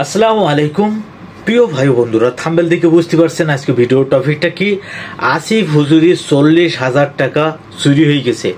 আসসালামু আলাইকুম প্রিয় ভাই বন্ধুরা, থাম্বনেল দেখে বুঝতে পারছেন আজকে ভিডিওর টপিকটা কি। আসিফ হুজুরের 40,000 টাকা চুরি হয়ে গেছে।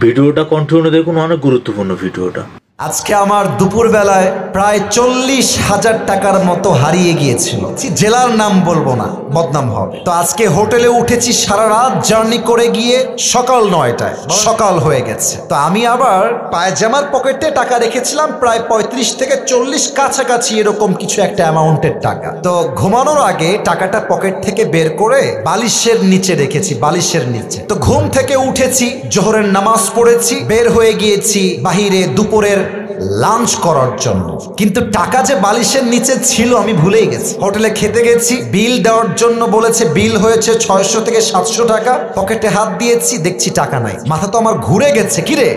ভিডিওটা কন্টিনিউ দেখুন, অনেক গুরুত্বপূর্ণ ভিডিওটা। আজকে আমার দুপুর বেলায় প্রায় 40,000 টাকার মতো হারিয়ে গিয়েছিল। জেলার নাম বলবো না, বদনাম হবে। তো আজকে হোটেলে উঠেছি, সারা রাত জার্নি করে গিয়ে সকাল 9টায় সকাল হয়ে গেছে। তো আমি আবার পায়জামার পকেটে টাকা রেখেছিলাম প্রায় 35 থেকে 40 কাছাকাছি এরকম কিছু একটা অ্যামাউন্টের টাকা। তো ঘুমানোর আগে টাকাটা পকেট থেকে বের করে বালিশের নিচে রেখেছি, বালিশের নিচে। তো ঘুম থেকে উঠেছি, জোহরের নামাজ পড়েছি, বের হয়ে গিয়েছি বাহিরে দুপুরের লাঞ্চ করার জন্য। কিন্তু টাকা যে বালিশের নিচে ছিল আমি ভুলেই গেছি। হোটেলে খেতে গেছি, বিল দেওয়ার জন্য বলেছে, বিল হয়েছে 600 থেকে 700 টাকা। পকেটে হাত দিয়েছি, দেখছি টাকা নাই। মাথা তো আমার ঘুরে গেছে, কিরে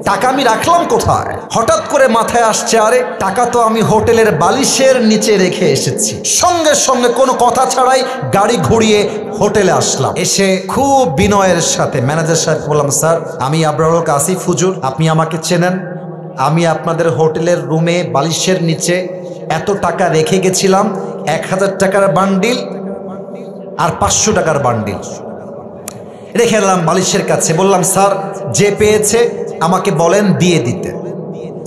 টাকা আমি রাখলাম কোথায়? হঠাৎ করে মাথায় আসছে, আরে টাকা তো আমি হোটেলের বালিশের নিচে রেখে এসেছি। সঙ্গে সঙ্গে কোনো কথা ছাড়াই গাড়ি ঘুরিয়ে হোটেলে আসলাম। এসে খুব বিনয়ের সাথে ম্যানেজার সাহেব বললাম, স্যার আমি আবরারুল হক আসিফ হুজুর, আপনি আমাকে চেনেন। আমি আপনাদের হোটেলের রুমে বালিশের নিচে এত টাকা রেখে গেছিলাম, 1000 টাকার বান্ডিল আর 500 টাকার বান্ডিল রেখে এলাম বালিশের কাছে। বললাম, স্যার যে পেয়েছে আমাকে বলেন দিয়ে দিতে।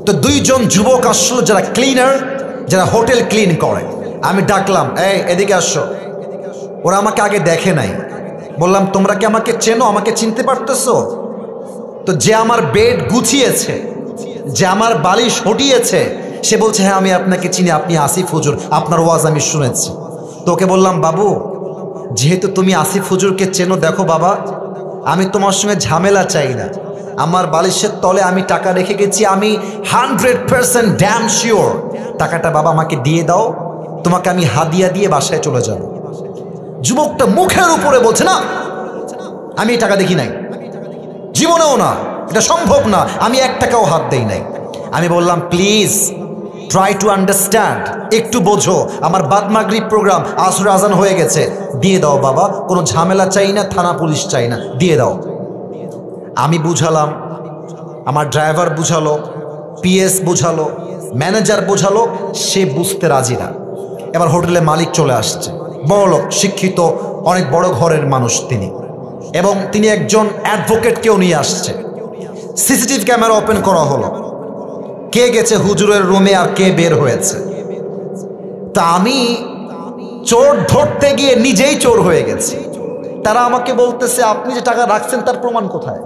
তো দুইজন যুবক আসলো, যারা ক্লিনার, যারা হোটেল ক্লিন করে। আমি ডাকলাম, এই এদিকে আসো। ওরা আমাকে আগে দেখে নাই। বললাম, তোমরা কি আমাকে চেনো, আমাকে চিনতে পারতেছো? তো যে আমার বেড গুছিয়েছে, যে আমার বালিশ হটিয়েছে, সে বলছে, হ্যাঁ আমি আপনাকে চিনি, আপনি আসিফ হুজুর, আপনার ওয়াজ আমি শুনেছি। তোকে বললাম, বাবু যেহেতু তুমি আসিফ হুজুরকে চেনো, দেখো বাবা আমি তোমার সঙ্গে ঝামেলা চাই না। আমার বালিশের তলে আমি টাকা রেখে গেছি, আমি 100% ড্যাম শিওর। টাকাটা বাবা আমাকে দিয়ে দাও, তোমাকে আমি হাদিয়া দিয়ে বাসায় চলে যাব। যুবকটা মুখের উপরে বলছে, না আমি টাকা দেখি নাই, জীবনেও না, এটা সম্ভব না, আমি 1 টাকাও হাত দেই নাই। আমি বললাম, প্লিজ ট্রাই টু আন্ডারস্ট্যান্ড, একটু বোঝো, আমার বাদ মাগরিব প্রোগ্রাম, আসর আজান হয়ে গেছে, দিয়ে দাও বাবা, কোনো ঝামেলা চাই না, থানা পুলিশ চাই না, দিয়ে দাও। আমি বুঝালাম, আমার ড্রাইভার বুঝালো, পিএস বুঝালো, ম্যানেজার বুঝালো, সে বুঝতে রাজি না। এবার হোটেলে মালিক চলে আসছে, বড়লোক, শিক্ষিত, অনেক বড় ঘরের মানুষ তিনি, এবং তিনি একজন অ্যাডভোকেটকেও নিয়ে আসছে। সিসিটিভি ক্যামেরা ওপেন করা হলো, কে গেছে হুজুরের রুমে আর কে বের হয়েছে। তা আমি চোর ধরতে গিয়ে নিজেই চোর হয়ে গেছি। তারা আমাকে বলতেছে, আপনি যে টাকা রাখছেন তার প্রমাণ কোথায়?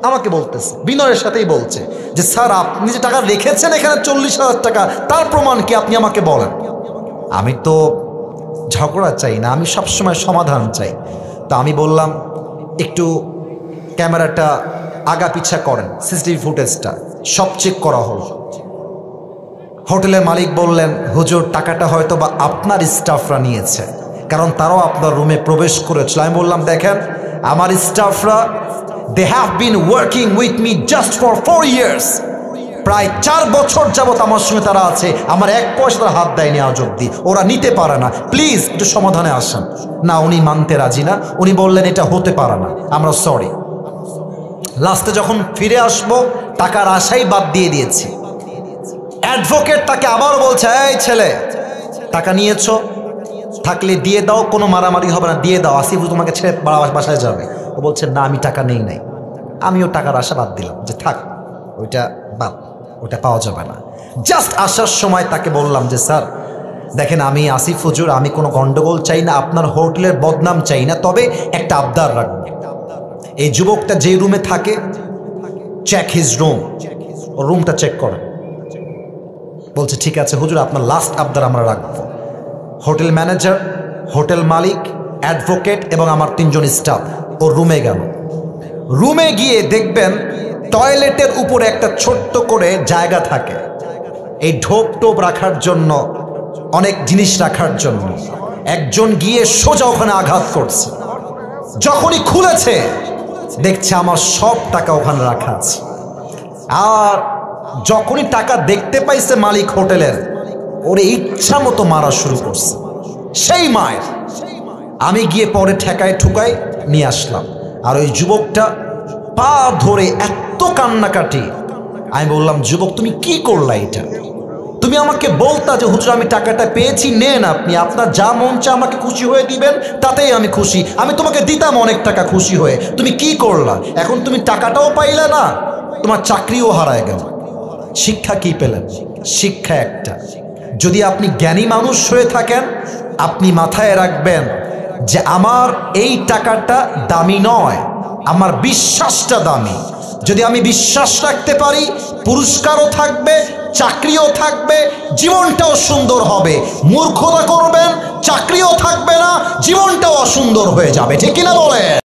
আমাকে বলতেছে, বিনয়ের সাথেই বলছে যে, স্যার আপনি যে টাকা রেখেছেন এখানে 40,000 টাকা, তার প্রমাণ কি, আপনি আমাকে বলেন। আমি তো ঝগড়া চাই না, আমি সবসময় সমাধান চাই। তা আমি বললাম, একটু ক্যামেরাটা আগা পিছা করেন, সিসিটিভি ফুটেজটা সব চেক করা হলো। হোটেলের মালিক বললেন, হুজুর টাকাটা হয়তো বা আপনার স্টাফরা নিয়েছে, কারণ তারাও আপনার রুমে প্রবেশ করেছিল। আমি বললাম, দেখেন আমার স্টাফরা, they have been working with me just for 4 years, প্রায় 4 বছর যাবত আমার সঙ্গে তারা আছে, আমার 1 পয়সা তারা হাত দেয়নি আজ অব্দি, ওরা নিতে পারে না, প্লিজ একটু সমাধানে আসেন। না, উনি মানতে রাজি না, উনি বললেন এটা হতে পারে না, আমরা সরি। লাস্টে যখন ফিরে আসবো, টাকার আশাই বাদ দিয়ে দিয়েছি। অ্যাডভোকেট তাকে আবার বলছে, এই ছেলে টাকা নিয়েছো, থাকলে দিয়ে দাও, কোনো মারামারি হবে না, দিয়ে দাও, আসিফ তোমাকে ছেড়ে বাসায় যাবে। ও বলছে, না আমি টাকা নেই নাই। আমিও টাকার আশা বাদ দিলাম, যে থাক ওইটা বাদ, ওটা পাওয়া যাবে না। জাস্ট আসার সময় তাকে বললাম যে, স্যার দেখেন আমি আসিফ হুজুর, আমি কোনো গন্ডগোল চাই না, আপনার হোটেলের বদনাম চাই না, তবে একটা আবদার রাখবো, এই যুবকটা যে রুমে থাকে, চেক হিজ রুম, ও রুমটা চেক করেন। বলছে, ঠিক আছে হুজুর, আপনার লাস্ট আবদার আমরা রাখবো। হোটেল ম্যানেজার, হোটেল মালিক, অ্যাডভোকেট এবং আমার 3 জন স্টাফ ও রুমে গেল। রুমে গিয়ে দেখবেন টয়লেটের উপরে একটা ছোট্ট করে জায়গা থাকে, এই ঢোপ টোপ রাখার জন্য, অনেক জিনিস রাখার জন্য। একজন গিয়ে সোজা ওখানে আঘাত করছে। যখনই খুলেছে দেখছে আমার সব টাকা ওখানে রাখা আছে। আর যখনই টাকা দেখতে পাইছে মালিক হোটেলের, ওরে ইচ্ছা মতো মারা শুরু করছে, সেই মায়ের। আমি গিয়ে পরে ঠেকায় ঠুকায় নিয়ে আসলাম। আর ওই যুবকটা পা ধরে এত কান্নাকাটি, আমি বললাম, যুবক তুমি কি করলা এটা? তুমি আমাকে বলতা যে হুজুর আমি টাকাটা পেয়েছি, নেন আপনি, আপনার যা মন চায় আমাকে খুশি হয়ে দিবেন, তাতেই আমি খুশি। আমি তোমাকে দিতাম অনেক টাকা খুশি হয়ে। তুমি কি করলা? এখন তুমি টাকাটাও পাইলে না, তোমার চাকরিও হারায় গেল। শিক্ষা কি পেলেন? শিক্ষা একটা, যদি আপনি জ্ঞানী মানুষ হয়ে থাকেন, আপনি মাথায় রাখবেন যে আমার এই টাকাটা দামি নয়, আমার বিশ্বাসটা দামি। যদি আমি বিশ্বাস রাখতে পারি, পুরস্কারও থাকবে, চাকরিও থাকবে, জীবনটাও সুন্দর হবে। মূর্খতা করবেন, চাকরিও থাকবে না, জীবনটাও অসুন্দর হয়ে যাবে। ঠিক কিনা বলেন?